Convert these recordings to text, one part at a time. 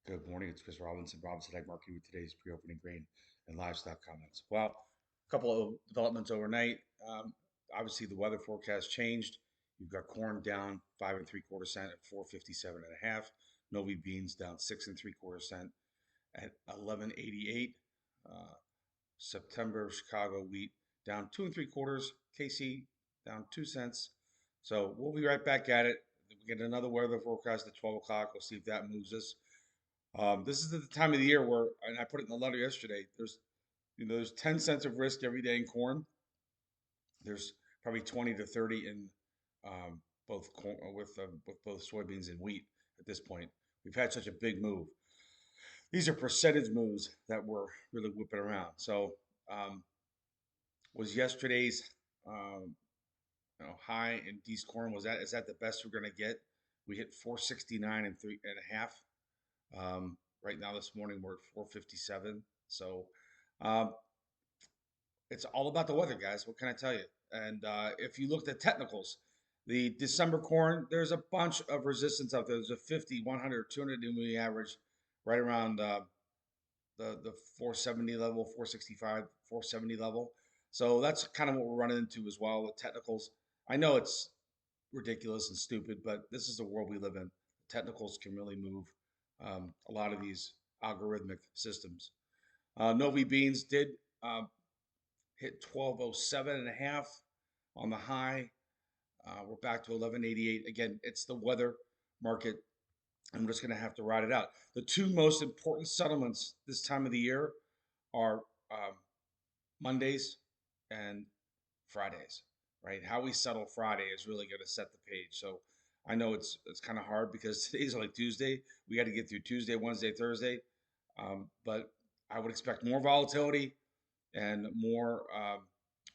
Good morning. It's Chris Robinson Ag Market with today's pre-opening grain and livestock comments. Well, a couple of developments overnight. Obviously, the weather forecast changed. You've got corn down 5 3/4 cents at 457 and a half. Novi beans down 6 3/4 cents at 1188. Uh, September Chicago wheat down 2 3/4. KC down 2 cents. So we'll be right back at it. We get another weather forecast at 12 o'clock. We'll see if that moves us. This is the time of the year where, and I put it in the letter yesterday. There's 10 cents of risk every day in corn. There's probably 20 to 30 in both corn with both soybeans and wheat at this point. We've had such a big move. These are percentage moves that we're really whipping around. So um, was yesterday's um, high in D's corn, is that the best we're going to get? We hit 469 and 3.5. Right now, this morning, we're at 457. So um, it's all about the weather, guys. What can I tell you? And if you looked at technicals, the December corn, there's a bunch of resistance out there. There's a 50, 100, 200 moving average right around the 470 level, 465, 470 level. So that's kind of what we're running into as well with technicals. I know it's ridiculous and stupid, but this is the world we live in. Technicals can really move a lot of these algorithmic systems. Novi Beans did hit 1207 and a half on the high. We're back to 1188. Again, it's the weather market. I'm just going to have to ride it out. The two most important settlements this time of the year are Mondays and Fridays, right? How we settle Friday is really going to set the page. So I know it's kind of hard because today's only Tuesday. We got to get through Tuesday, Wednesday, Thursday. But I would expect more volatility and more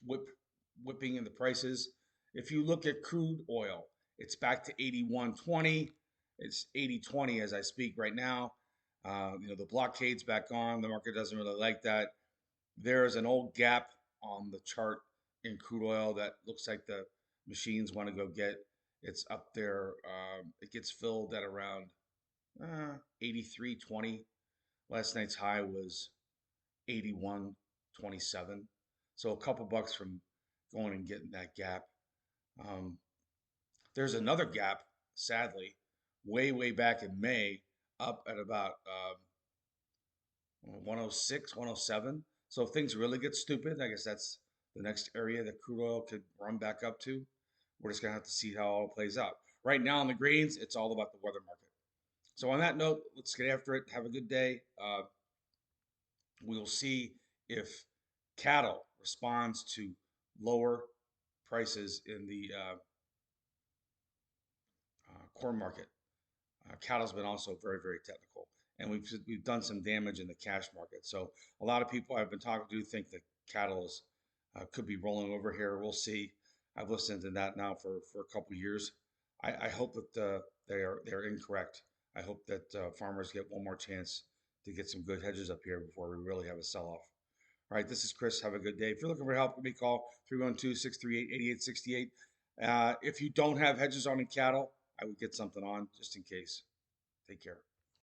whipping in the prices. If you look at crude oil, it's back to 81.20. It's 80.20 as I speak right now. The blockade's back on. The market doesn't really like that. There is an old gap on the chart in crude oil that looks like the machines want to go get. It's up there. It gets filled at around 83.20. Last night's high was 81.27. So a couple bucks from going and getting that gap. Um, there's another gap, sadly, way back in May, up at about 106, 107. So if things really get stupid, I guess that's the next area that crude oil could run back up to. We're just gonna have to see how it all plays out. Right now in the greens, it's all about the weather market. So on that note, let's get after it. Have a good day. We'll see if cattle responds to lower prices in the corn market. Cattle's been also very technical, and we've done some damage in the cash market. So a lot of people I've been talking to think that cattle is could be rolling over here. We'll see. I've listened to that now for a couple of years. I hope that they're incorrect. I hope that farmers get one more chance to get some good hedges up here before we really have a sell-off. All right, this is Chris. Have a good day. If you're looking for help, give me a call 312-638-8868. If you don't have hedges on in cattle, I would get something on just in case. Take care.